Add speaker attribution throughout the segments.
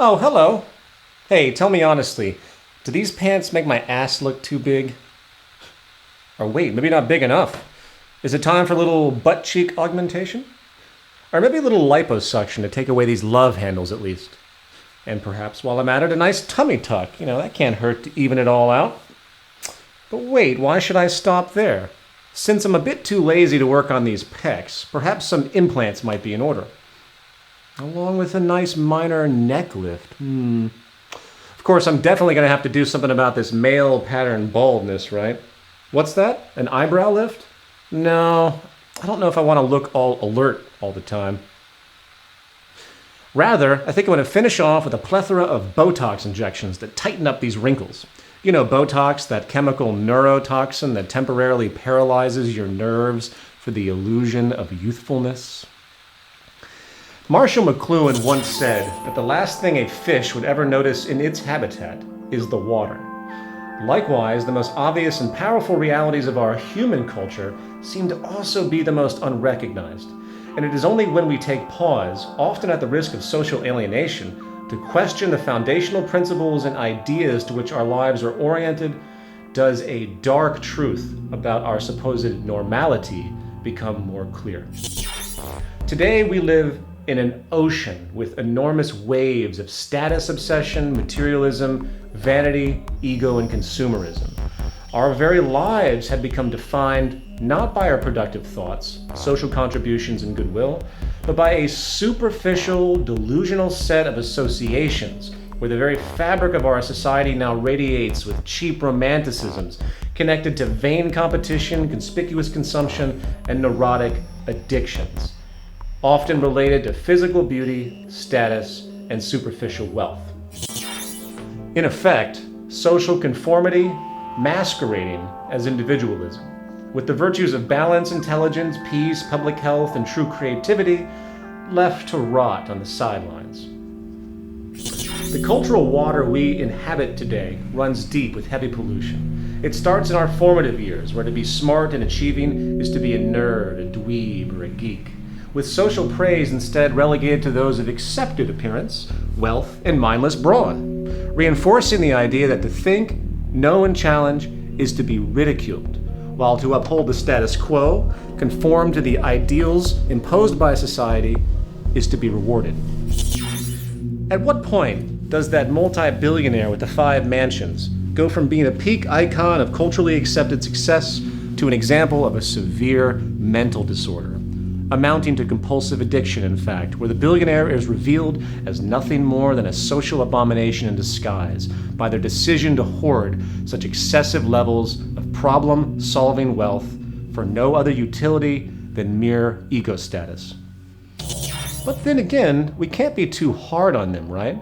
Speaker 1: Oh, hello. Hey, tell me honestly, do these pants make my ass look too big? Or wait, maybe not big enough. Is it time for a little butt cheek augmentation? Or maybe a little liposuction to take away these love handles at least. And perhaps while I'm at it, a nice tummy tuck. That can't hurt to even it all out. But wait, why should I stop there? Since I'm a bit too lazy to work on these pecs, perhaps some implants might be in order. Along with a nice minor neck lift. Of course, I'm definitely going to have to do something about this male pattern baldness, right? What's that? An eyebrow lift? No, I don't know if I want to look all alert all the time. Rather, I think I'm going to finish off with a plethora of Botox injections that tighten up these wrinkles. You know, Botox, that chemical neurotoxin that temporarily paralyzes your nerves for the illusion of youthfulness. Marshall McLuhan once said that the last thing a fish would ever notice in its habitat is the water. Likewise, the most obvious and powerful realities of our human culture seem to also be the most unrecognized. And it is only when we take pause, often at the risk of social alienation, to question the foundational principles and ideas to which our lives are oriented, does a dark truth about our supposed normality become more clear. Today we live in an ocean with enormous waves of status obsession, materialism, vanity, ego, and consumerism. Our very lives have become defined not by our productive thoughts, social contributions, and goodwill, but by a superficial, delusional set of associations where the very fabric of our society now radiates with cheap romanticisms connected to vain competition, conspicuous consumption, and neurotic addictions, often related to physical beauty, status, and superficial wealth. In effect, social conformity masquerading as individualism, with the virtues of balance, intelligence, peace, public health, and true creativity left to rot on the sidelines. The cultural water we inhabit today runs deep with heavy pollution. It starts in our formative years, where to be smart and achieving is to be a nerd, a dweeb, or a geek, with social praise instead relegated to those of accepted appearance, wealth, and mindless brawn, reinforcing the idea that to think, know, and challenge is to be ridiculed, while to uphold the status quo, conform to the ideals imposed by society, is to be rewarded. At what point does that multi-billionaire with the 5 mansions go from being a peak icon of culturally accepted success to an example of a severe mental disorder, amounting to compulsive addiction, in fact, where the billionaire is revealed as nothing more than a social abomination in disguise by their decision to hoard such excessive levels of problem-solving wealth for no other utility than mere ego status? But then again, we can't be too hard on them, right?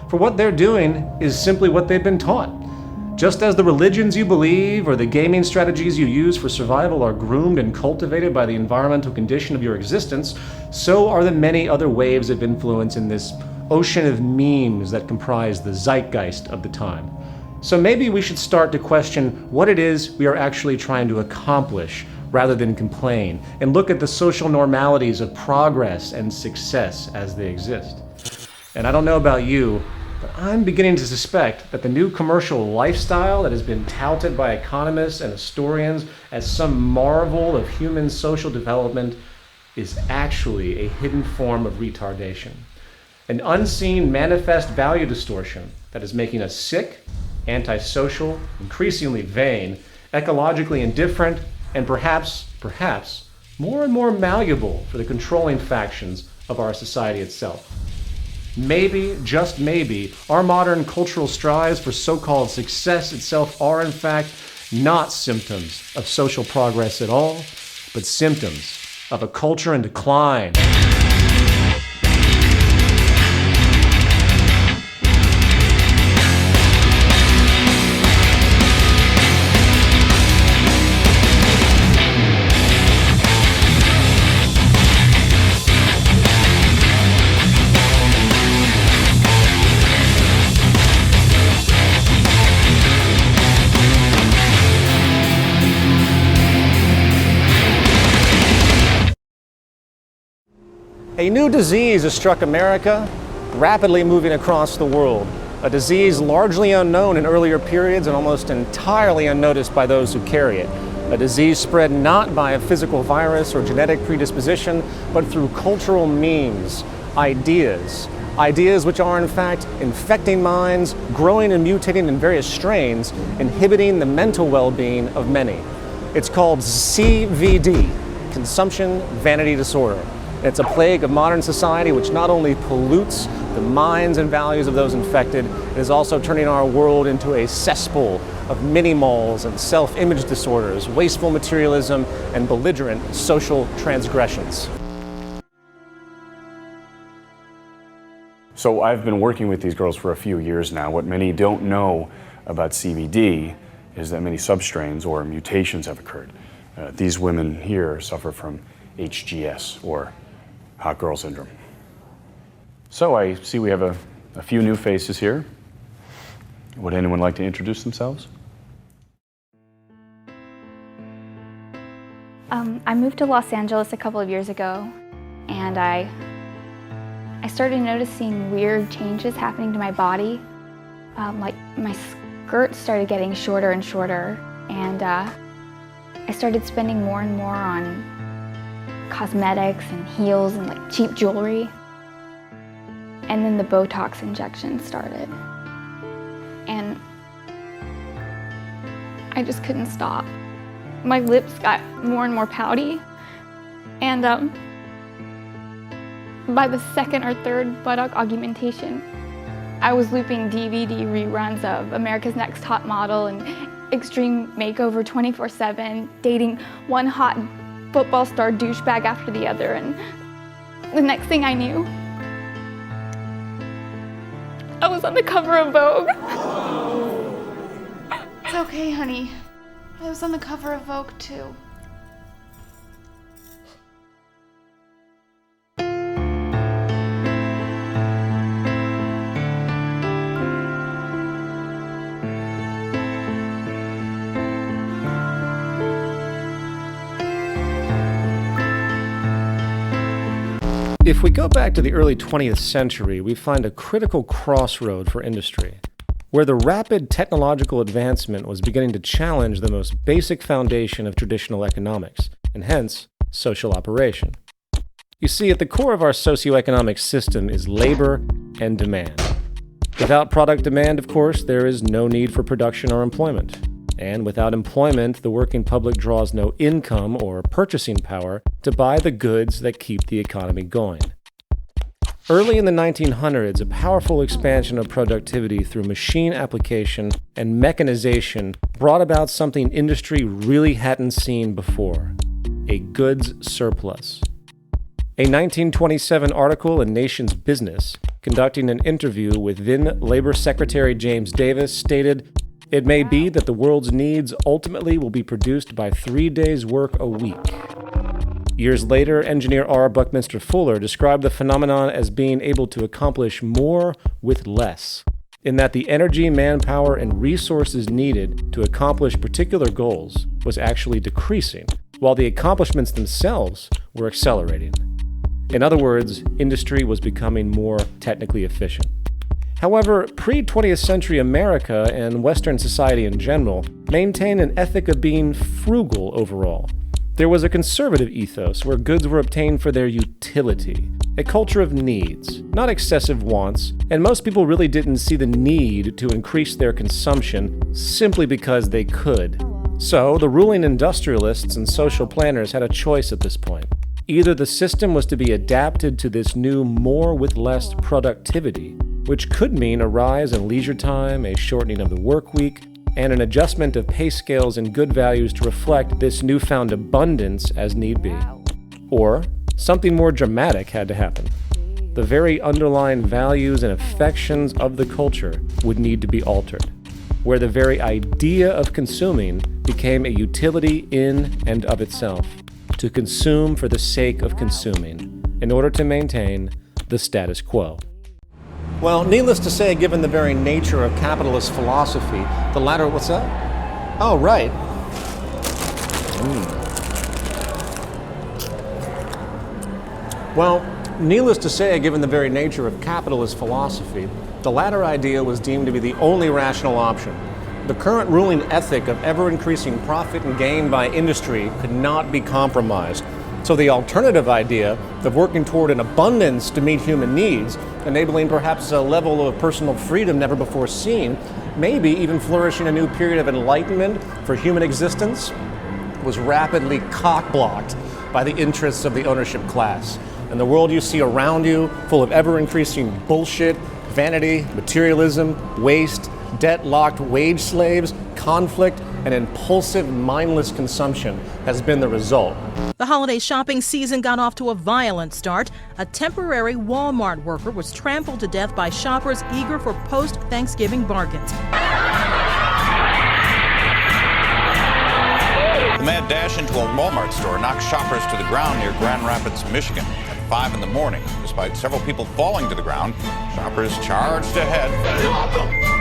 Speaker 1: For what they're doing is simply what they've been taught. Just as the religions you believe or the gaming strategies you use for survival are groomed and cultivated by the environmental condition of your existence, so are the many other waves of influence in this ocean of memes that comprise the zeitgeist of the time. So maybe we should start to question what it is we are actually trying to accomplish rather than complain, and look at the social normalities of progress and success as they exist. And I don't know about you, but I'm beginning to suspect that the new commercial lifestyle that has been touted by economists and historians as some marvel of human social development is actually a hidden form of retardation, an unseen manifest value distortion that is making us sick, antisocial, increasingly vain, ecologically indifferent, and perhaps more and more malleable for the controlling factions of our society itself. Maybe, just maybe, our modern cultural strives for so-called success itself are in fact not symptoms of social progress at all, but symptoms of a culture in decline. A new disease has struck America, rapidly moving across the world, a disease largely unknown in earlier periods and almost entirely unnoticed by those who carry it. A disease spread not by a physical virus or genetic predisposition, but through cultural memes, ideas which are in fact infecting minds, growing and mutating in various strains, inhibiting the mental well-being of many. It's called CVD, Consumption Vanity Disorder. It's a plague of modern society which not only pollutes the minds and values of those infected, it is also turning our world into a cesspool of mini-malls and self-image disorders, wasteful materialism, and belligerent social transgressions.
Speaker 2: So I've been working with these girls for a few years now. What many don't know about CVD is that many substrains or mutations have occurred. These women here suffer from HGS, or hot girl syndrome. So I see we have a few new faces here. Would anyone like to introduce themselves?
Speaker 3: I moved to Los Angeles a couple of years ago, and I started noticing weird changes happening to my body. Like my skirt started getting shorter and shorter, and I started spending more and more on cosmetics and heels and like cheap jewelry. And then the Botox injections started. And I just couldn't stop. My lips got more and more pouty. And by the second or third buttock augmentation, I was looping DVD reruns of America's Next Top Model and Extreme Makeover 24/7, dating one hot football star douchebag after the other. And the next thing I knew, I was on the cover of Vogue.
Speaker 4: It's okay, honey. I was on the cover of Vogue, too.
Speaker 1: If we go back to the early 20th century, we find a critical crossroad for industry, where the rapid technological advancement was beginning to challenge the most basic foundation of traditional economics, and hence, social operation. You see, at the core of our socioeconomic system is labor and demand. Without product demand, of course, there is no need for production or employment. And without employment, the working public draws no income or purchasing power to buy the goods that keep the economy going. Early in the 1900s, a powerful expansion of productivity through machine application and mechanization brought about something industry really hadn't seen before: a goods surplus. A 1927 article in Nation's Business, conducting an interview with then Labor Secretary James Davis, stated, "It may be that the world's needs ultimately will be produced by 3 days' work a week." Years later, engineer R. Buckminster Fuller described the phenomenon as being able to accomplish more with less, in that the energy, manpower, and resources needed to accomplish particular goals was actually decreasing, while the accomplishments themselves were accelerating. In other words, industry was becoming more technically efficient. However, pre-20th century America and Western society in general maintained an ethic of being frugal overall. There was a conservative ethos where goods were obtained for their utility, a culture of needs, not excessive wants, and most people really didn't see the need to increase their consumption simply because they could. So, the ruling industrialists and social planners had a choice at this point. Either the system was to be adapted to this new more with less productivity, which could mean a rise in leisure time, a shortening of the work week, and an adjustment of pay scales and good values to reflect this newfound abundance as need be. Or something more dramatic had to happen. The very underlying values and affections of the culture would need to be altered, where the very idea of consuming became a utility in and of itself, to consume for the sake of consuming, in order to maintain the status quo. Well, needless to say, given the very nature of capitalist philosophy, the latter, what's that? Oh, right. Well, Needless to say, given the very nature of capitalist philosophy, the latter idea was deemed to be the only rational option. The current ruling ethic of ever-increasing profit and gain by industry could not be compromised. So the alternative idea of working toward an abundance to meet human needs, enabling perhaps a level of personal freedom never before seen, maybe even flourishing a new period of enlightenment for human existence, was rapidly cock-blocked by the interests of the ownership class. And the world you see around you, full of ever-increasing bullshit, vanity, materialism, waste, debt-locked wage slaves, conflict, and impulsive, mindless consumption has been the result.
Speaker 5: The holiday shopping season got off to a violent start. A temporary Walmart worker was trampled to death by shoppers eager for post-Thanksgiving bargains.
Speaker 6: The mad dash into a Walmart store knocked shoppers to the ground near Grand Rapids, Michigan at 5 in the morning. Despite several people falling to the ground, shoppers charged ahead.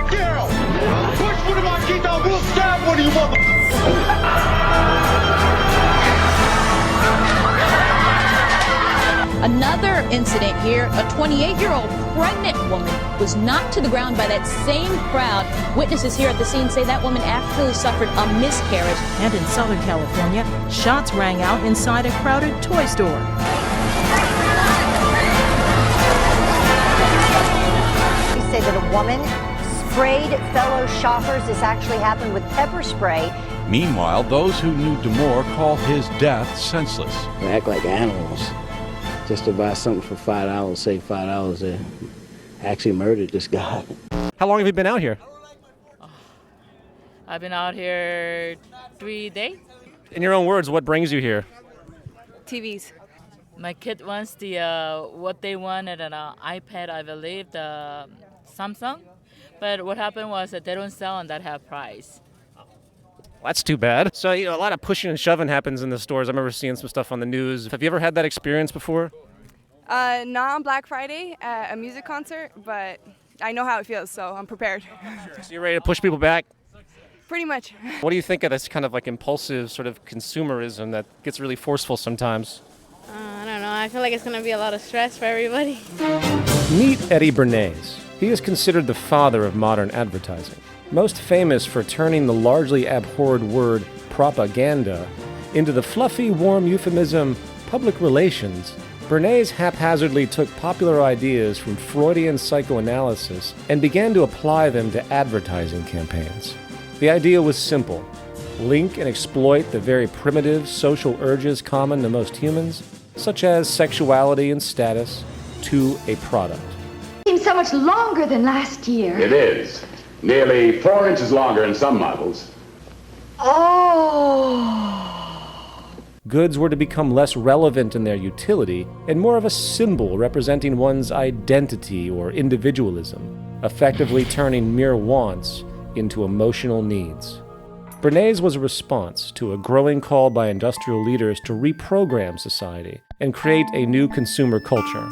Speaker 7: Push for the Marquita, we'll stab one of you mother...
Speaker 8: Another incident here, a 28-year-old pregnant woman was knocked to the ground by that same crowd. Witnesses here at the scene say that woman actually suffered a miscarriage.
Speaker 5: And in Southern California, shots rang out inside a crowded toy store.
Speaker 9: They say that a woman sprayed fellow shoppers. This actually happened with pepper spray.
Speaker 10: Meanwhile, those who knew Damore call his death senseless.
Speaker 11: They act like animals. Just to buy something for $5, save $5, they actually murdered this guy.
Speaker 1: How long have you been out here?
Speaker 12: I've been out here 3 days.
Speaker 1: In your own words, what brings you here?
Speaker 12: TVs. My kid wants what they wanted, an iPad, I believe, the Samsung. But what happened was that they don't sell on that half price.
Speaker 1: That's too bad. So, a lot of pushing and shoving happens in the stores. I remember seeing some stuff on the news. Have you ever had that experience before?
Speaker 13: Not on Black Friday at a music concert, but I know how it feels, so I'm prepared.
Speaker 1: So you're ready to push people back?
Speaker 13: Pretty much.
Speaker 1: What do you think of this kind of like impulsive sort of consumerism that gets really forceful sometimes?
Speaker 14: I don't know. I feel like it's going to be a lot of stress for everybody.
Speaker 1: Meet Eddie Bernays. He is considered the father of modern advertising. Most famous for turning the largely abhorred word propaganda into the fluffy, warm euphemism public relations, Bernays haphazardly took popular ideas from Freudian psychoanalysis and began to apply them to advertising campaigns. The idea was simple: link and exploit the very primitive social urges common to most humans, such as sexuality and status, to a product.
Speaker 15: It seems so much longer than last year.
Speaker 16: It is. Nearly 4 inches longer in some models.
Speaker 15: Oh!
Speaker 1: Goods were to become less relevant in their utility and more of a symbol representing one's identity or individualism, effectively turning mere wants into emotional needs. Bernays was a response to a growing call by industrial leaders to reprogram society and create a new consumer culture.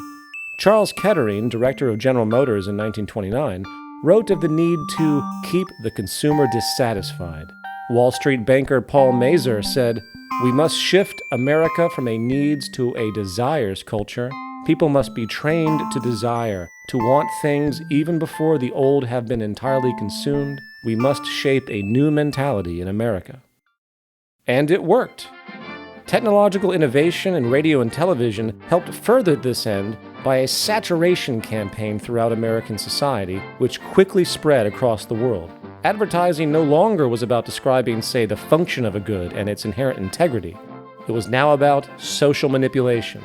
Speaker 1: Charles Kettering, director of General Motors in 1929, wrote of the need to keep the consumer dissatisfied. Wall Street banker Paul Mazur said, "We must shift America from a needs to a desires culture. People must be trained to desire, to want things even before the old have been entirely consumed. We must shape a new mentality in America." And it worked. Technological innovation in radio and television helped further this end by a saturation campaign throughout American society, which quickly spread across the world. Advertising no longer was about describing, say, the function of a good and its inherent integrity. It was now about social manipulation,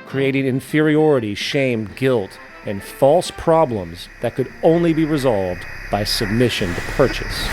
Speaker 1: creating inferiority, shame, guilt, and false problems that could only be resolved by submission to purchase.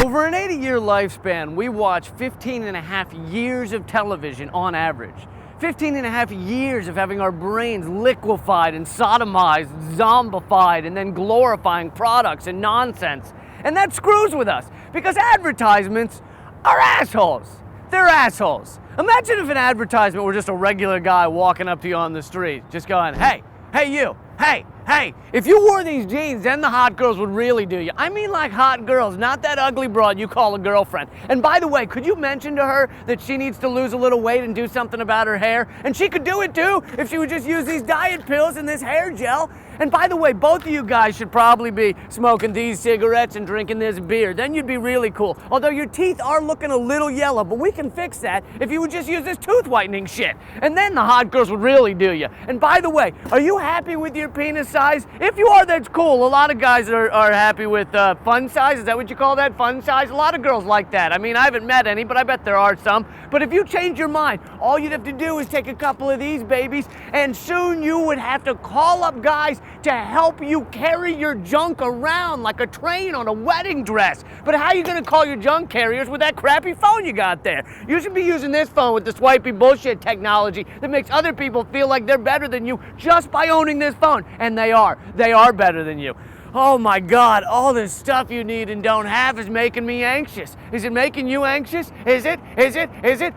Speaker 17: Over an 80-year lifespan, we watch 15 and a half years of television on average. 15 and a half years of having our brains liquefied and sodomized, zombified, and then glorifying products and nonsense. And that screws with us, because advertisements are assholes. They're assholes. Imagine if an advertisement were just a regular guy walking up to you on the street, just going, hey you, hey, Hey, if you wore these jeans, then the hot girls would really do you. I mean like hot girls, not that ugly broad you call a girlfriend. And by the way, could you mention to her that she needs to lose a little weight and do something about her hair? And she could do it too if she would just use these diet pills and this hair gel. And by the way, both of you guys should probably be smoking these cigarettes and drinking this beer. Then you'd be really cool. Although your teeth are looking a little yellow, but we can fix that if you would just use this tooth whitening shit. And then the hot girls would really do you. And by the way, are you happy with your penis size? If you are, that's cool. A lot of guys are happy with fun size. Is that what you call that? Fun size? A lot of girls like that. I mean, I haven't met any, but I bet there are some. But if you change your mind, all you'd have to do is take a couple of these babies, and soon you would have to call up guys to help you carry your junk around like a train on a wedding dress. But how are you gonna call your junk carriers with that crappy phone you got there? You should be using this phone with the swipey bullshit technology that makes other people feel like they're better than you just by owning this phone. And they are better than you. Oh my God, all this stuff you need and don't have is making me anxious. Is it making you anxious? Is it?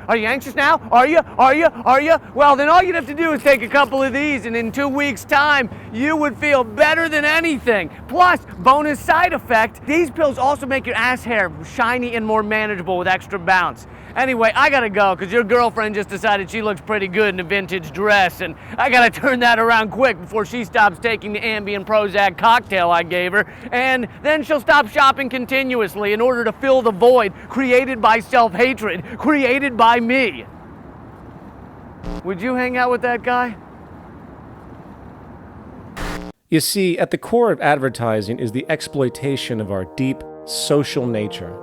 Speaker 17: Are you anxious now? Are you? Well, then all you'd have to do is take a couple of these, and in 2 weeks' time, you would feel better than anything. Plus, bonus side effect, these pills also make your ass hair shiny and more manageable with extra bounce. Anyway, I gotta go, because your girlfriend just decided she looks pretty good in a vintage dress, and I gotta turn that around quick before she stops taking the Ambien Prozac cocktail I gave her, and then she'll stop shopping continuously in order to fill the void created by self-hatred, created by me. Would you hang out with that guy?
Speaker 1: You see, at the core of advertising is the exploitation of our deep social nature.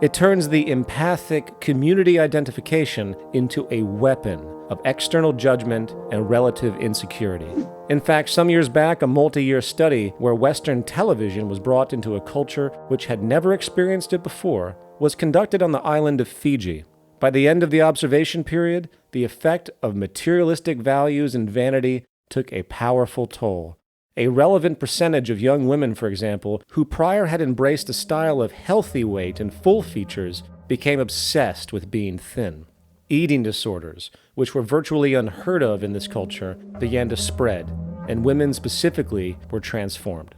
Speaker 1: It turns the empathic community identification into a weapon of external judgment and relative insecurity. In fact, some years back, a multi-year study where Western television was brought into a culture which had never experienced it before was conducted on the island of Fiji. By the end of the observation period, the effect of materialistic values and vanity took a powerful toll. A relevant percentage of young women, for example, who prior had embraced a style of healthy weight and full features, became obsessed with being thin. Eating disorders, which were virtually unheard of in this culture, began to spread, and women specifically were transformed.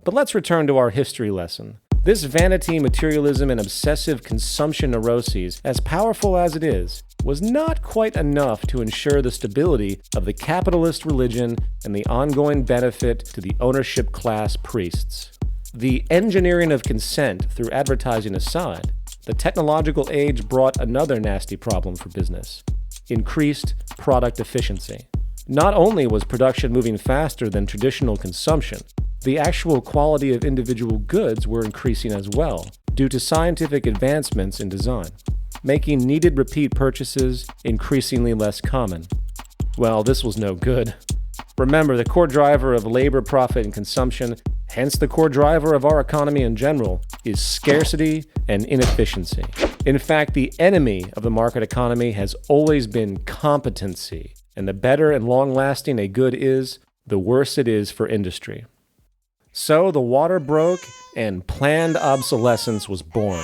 Speaker 1: But let's return to our history lesson. This vanity, materialism, and obsessive consumption neuroses, as powerful as it is, was not quite enough to ensure the stability of the capitalist religion and the ongoing benefit to the ownership class priests. The engineering of consent through advertising aside, the technological age brought another nasty problem for business: increased product efficiency. Not only was production moving faster than traditional consumption, the actual quality of individual goods were increasing as well, due to scientific advancements in design, making needed repeat purchases increasingly less common. Well, this was no good. Remember, the core driver of labor, profit, and consumption, hence the core driver of our economy in general, is scarcity and inefficiency. In fact, the enemy of the market economy has always been competency, and the better and long-lasting a good is, the worse it is for industry. So the water broke and planned obsolescence was born.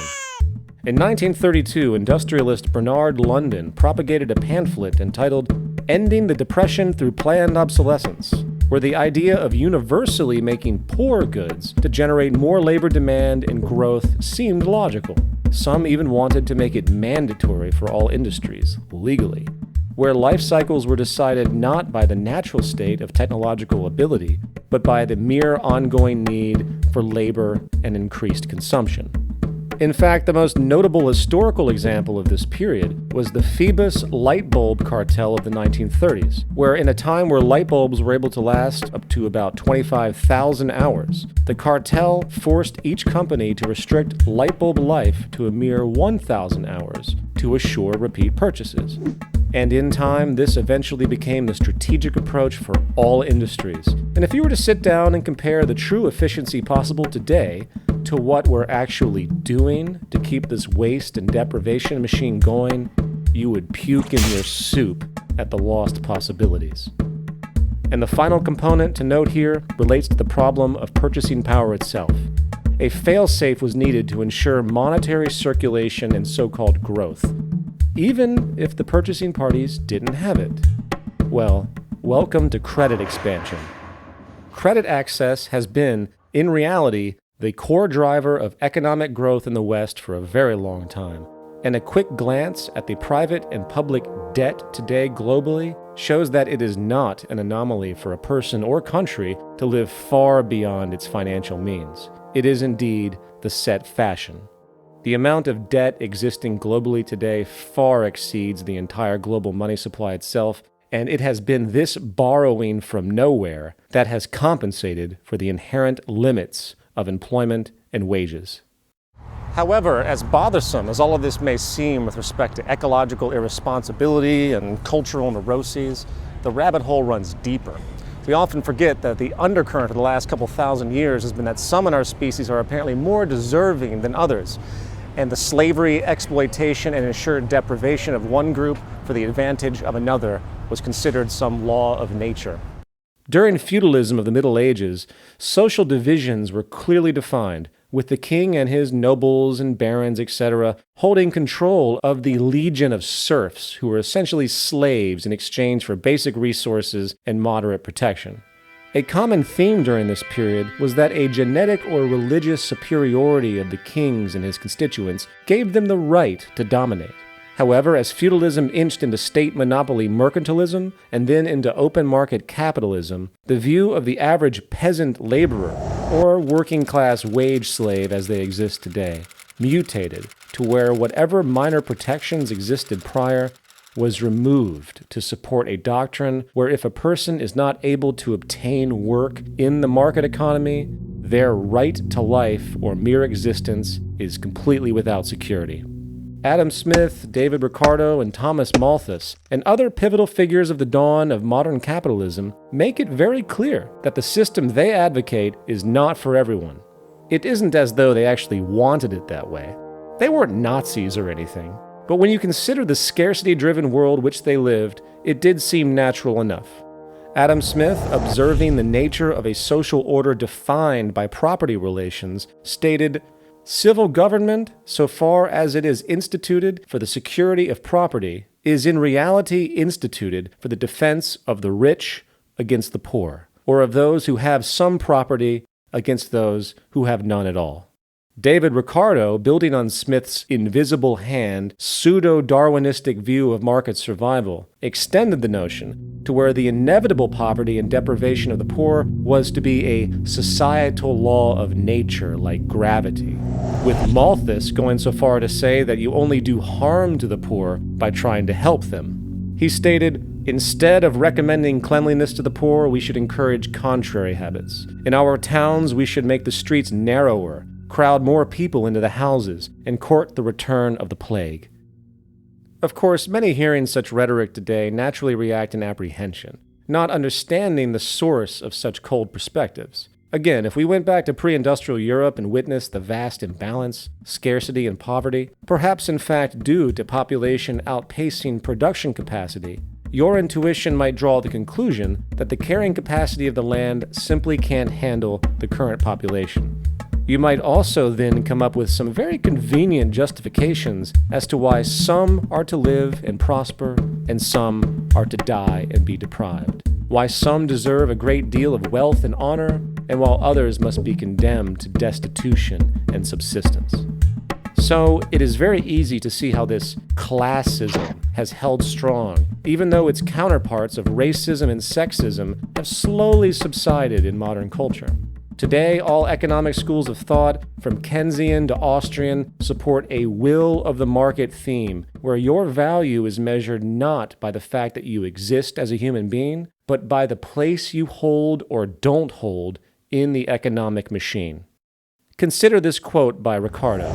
Speaker 1: In 1932, industrialist Bernard London propagated a pamphlet entitled "Ending the Depression Through Planned Obsolescence," where the idea of universally making poor goods to generate more labor demand and growth seemed logical. Some even wanted to make it mandatory for all industries, legally, where life cycles were decided not by the natural state of technological ability, but by the mere ongoing need for labor and increased consumption. In fact, the most notable historical example of this period was the Phoebus light bulb cartel of the 1930s, where in a time where light bulbs were able to last up to about 25,000 hours, the cartel forced each company to restrict light bulb life to a mere 1,000 hours to assure repeat purchases. And in time, this eventually became the strategic approach for all industries. And if you were to sit down and compare the true efficiency possible today to what we're actually doing to keep this waste and deprivation machine going, you would puke in your soup at the lost possibilities. And the final component to note here relates to the problem of purchasing power itself. A fail-safe was needed to ensure monetary circulation and so-called growth, even if the purchasing parties didn't have it. Well, welcome to credit expansion. credit access has been, in reality, the core driver of economic growth in the West for a very long time. And a quick glance at the private and public debt today globally shows that it is not an anomaly for a person or country to live far beyond its financial means. It is indeed the set fashion. The amount of debt existing globally today far exceeds the entire global money supply itself, and it has been this borrowing from nowhere that has compensated for the inherent limits of employment and wages. However, as bothersome as all of this may seem with respect to ecological irresponsibility and cultural neuroses, the rabbit hole runs deeper. We often forget that the undercurrent of the last couple thousand years has been that some in our species are apparently more deserving than others, and the slavery, exploitation, and ensured deprivation of one group for the advantage of another was considered some law of nature. During feudalism of the Middle Ages, social divisions were clearly defined, with the king and his nobles and barons, etc., holding control of the legion of serfs who were essentially slaves in exchange for basic resources and moderate protection. A common theme during this period was that a genetic or religious superiority of the kings and his constituents gave them the right to dominate. However, as feudalism inched into state monopoly mercantilism and then into open market capitalism, the view of the average peasant laborer, or working class wage slave as they exist today, mutated to where whatever minor protections existed prior was removed to support a doctrine where if a person is not able to obtain work in the market economy, their right to life or mere existence is completely without security. Adam Smith, David Ricardo, and Thomas Malthus, and other pivotal figures of the dawn of modern capitalism, make it very clear that the system they advocate is not for everyone. It isn't as though they actually wanted it that way. They weren't Nazis or anything. But when you consider the scarcity-driven world which they lived, it did seem natural enough. Adam Smith, observing the nature of a social order defined by property relations, stated, "Civil government, so far as it is instituted for the security of property, is in reality instituted for the defense of the rich against the poor, or of those who have some property against those who have none at all." David Ricardo, building on Smith's invisible hand, pseudo-Darwinistic view of market survival, extended the notion to where the inevitable poverty and deprivation of the poor was to be a societal law of nature like gravity, with Malthus going so far to say that you only do harm to the poor by trying to help them. He stated, "Instead of recommending cleanliness to the poor, we should encourage contrary habits. In our towns, we should make the streets narrower, crowd more people into the houses, and court the return of the plague." Of course, many hearing such rhetoric today naturally react in apprehension, not understanding the source of such cold perspectives. Again, if we went back to pre-industrial Europe and witnessed the vast imbalance, scarcity, and poverty, perhaps in fact due to population outpacing production capacity, your intuition might draw the conclusion that the carrying capacity of the land simply can't handle the current population. You might also then come up with some very convenient justifications as to why some are to live and prosper and some are to die and be deprived. Why some deserve a great deal of wealth and honor, and while others must be condemned to destitution and subsistence. So it is very easy to see how this classism has held strong, even though its counterparts of racism and sexism have slowly subsided in modern culture. Today, all economic schools of thought, from Keynesian to Austrian, support a will of the market theme, where your value is measured not by the fact that you exist as a human being, but by the place you hold or don't hold in the economic machine. Consider this quote by Ricardo.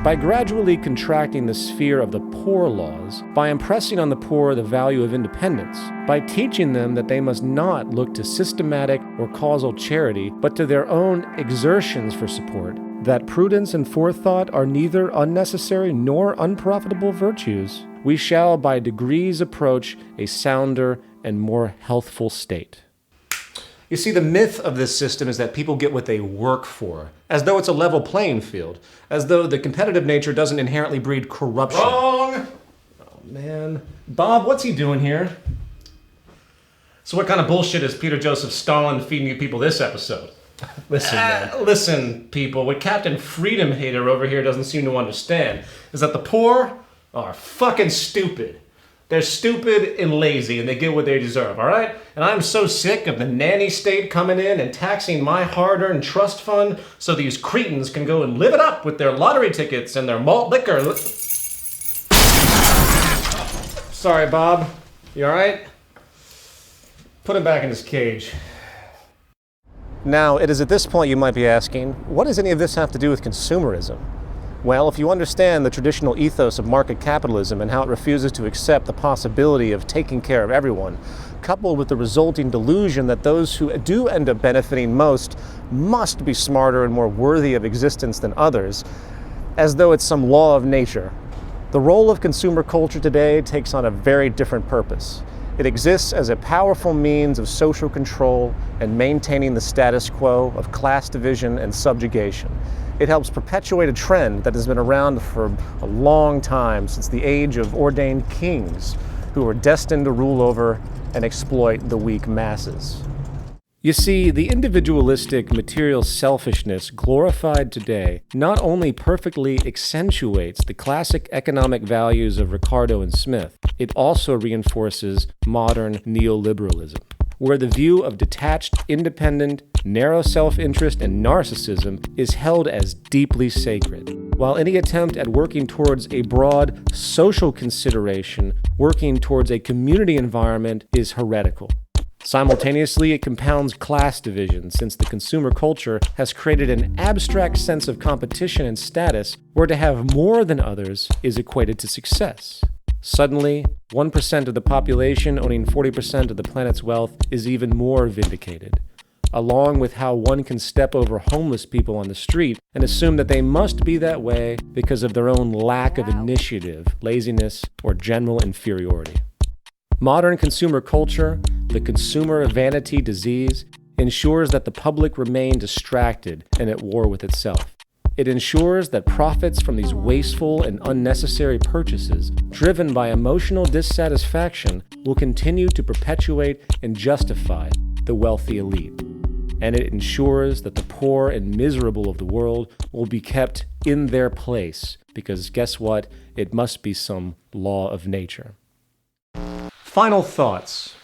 Speaker 1: "By gradually contracting the sphere of the poor laws, by impressing on the poor the value of independence, by teaching them that they must not look to systematic or causal charity, but to their own exertions for support, that prudence and forethought are neither unnecessary nor unprofitable virtues, we shall by degrees approach a sounder and more healthful state." You see, the myth of this system is that people get what they work for, as though it's a level playing field, as though the competitive nature doesn't inherently breed corruption. Wrong! Oh, man. Bob, what's he doing here? So what kind of bullshit is Peter Joseph Stalin feeding you people this episode? Listen, man. Listen, people. What Captain Freedom Hater over here doesn't seem to understand is that the poor are fucking stupid. They're stupid and lazy, and they get what they deserve, all right? And I'm so sick of the nanny state coming in and taxing my hard-earned trust fund so these cretins can go and live it up with their lottery tickets and their malt liquor. Sorry, Bob. You all right? Put him back in his cage. Now, it is at this point you might be asking, what does any of this have to do with consumerism? Well, if you understand the traditional ethos of market capitalism and how it refuses to accept the possibility of taking care of everyone, coupled with the resulting delusion that those who do end up benefiting most must be smarter and more worthy of existence than others, as though it's some law of nature, the role of consumer culture today takes on a very different purpose. It exists as a powerful means of social control and maintaining the status quo of class division and subjugation. It helps perpetuate a trend that has been around for a long time, since the age of ordained kings who were destined to rule over and exploit the weak masses. You see, the individualistic material selfishness glorified today not only perfectly accentuates the classic economic values of Ricardo and Smith, it also reinforces modern neoliberalism, where the view of detached, independent, narrow self-interest and narcissism is held as deeply sacred, while any attempt at working towards a broad social consideration, working towards a community environment, is heretical. Simultaneously, it compounds class division, since the consumer culture has created an abstract sense of competition and status where to have more than others is equated to success. Suddenly, 1% of the population owning 40% of the planet's wealth is even more vindicated, along with how one can step over homeless people on the street and assume that they must be that way because of their own lack of initiative, laziness, or general inferiority. Modern consumer culture, the consumer vanity disease, ensures that the public remain distracted and at war with itself. It ensures that profits from these wasteful and unnecessary purchases, driven by emotional dissatisfaction, will continue to perpetuate and justify the wealthy elite. And it ensures that the poor and miserable of the world will be kept in their place, because guess what? It must be some law of nature. Final thoughts.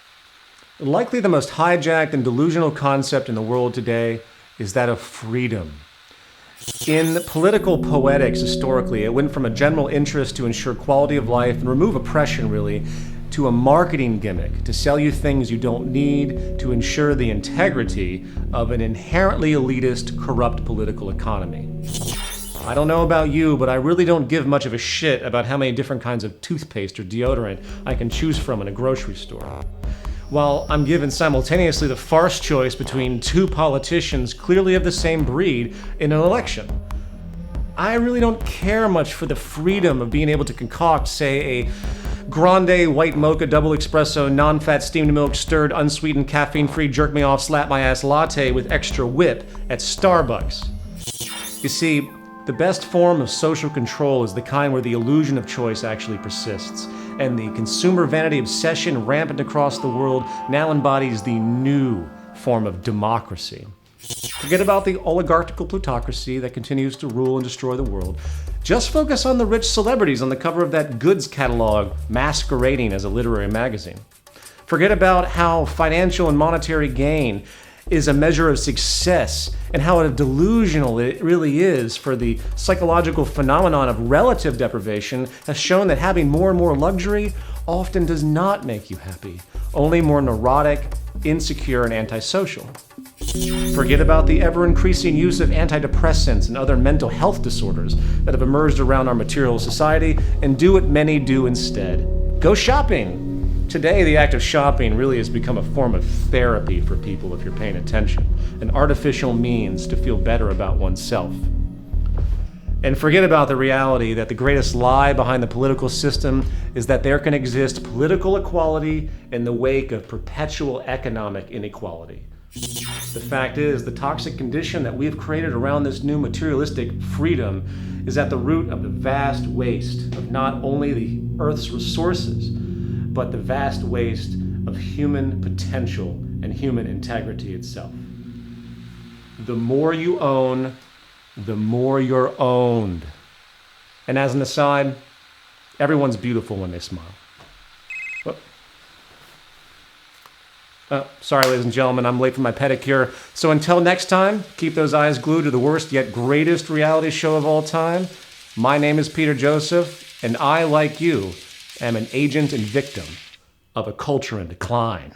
Speaker 1: Likely the most hijacked and delusional concept in the world today is that of freedom. In political poetics, historically, it went from a general interest to ensure quality of life and remove oppression, really, to a marketing gimmick to sell you things you don't need to ensure the integrity of an inherently elitist, corrupt political economy. I don't know about you, but I really don't give much of a shit about how many different kinds of toothpaste or deodorant I can choose from in a grocery store. While I'm given simultaneously the farce choice between two politicians clearly of the same breed in an election. I really don't care much for the freedom of being able to concoct, say, a grande white mocha double espresso non-fat steamed milk stirred unsweetened caffeine-free jerk me off slap my ass latte with extra whip at Starbucks. You see, the best form of social control is the kind where the illusion of choice actually persists, and the consumer vanity obsession rampant across the world now embodies the new form of democracy. Forget about the oligarchical plutocracy that continues to rule and destroy the world. Just focus on the rich celebrities on the cover of that goods catalog masquerading as a literary magazine. Forget about how financial and monetary gain is a measure of success and how delusional it really is, for the psychological phenomenon of relative deprivation has shown that having more and more luxury often does not make you happy, only more neurotic, insecure, and antisocial. Forget about the ever-increasing use of antidepressants and other mental health disorders that have emerged around our material society, and do what many do instead. Go shopping! Today, the act of shopping really has become a form of therapy for people if you're paying attention, an artificial means to feel better about oneself. And forget about the reality that the greatest lie behind the political system is that there can exist political equality in the wake of perpetual economic inequality. The fact is, the toxic condition that we have created around this new materialistic freedom is at the root of the vast waste of not only the Earth's resources, but the vast waste of human potential and human integrity itself. The more you own, the more you're owned. And as an aside, everyone's beautiful when they smile. Sorry, ladies and gentlemen, I'm late for my pedicure. So until next time, keep those eyes glued to the worst yet greatest reality show of all time. My name is Peter Joseph, and I, like you, am an agent and victim of a culture in decline.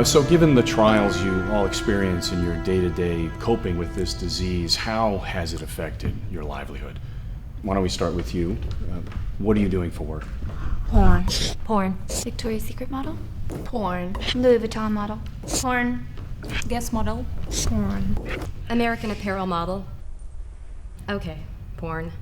Speaker 2: So given the trials you all experience in your day-to-day coping with this disease, how has it affected your livelihood? Why don't we start with you? What are you doing for work?
Speaker 18: Porn.
Speaker 3: Porn. Victoria's Secret model.
Speaker 18: Porn.
Speaker 3: Louis Vuitton model.
Speaker 18: Porn. Guest model. Porn. American Apparel model. Okay, porn.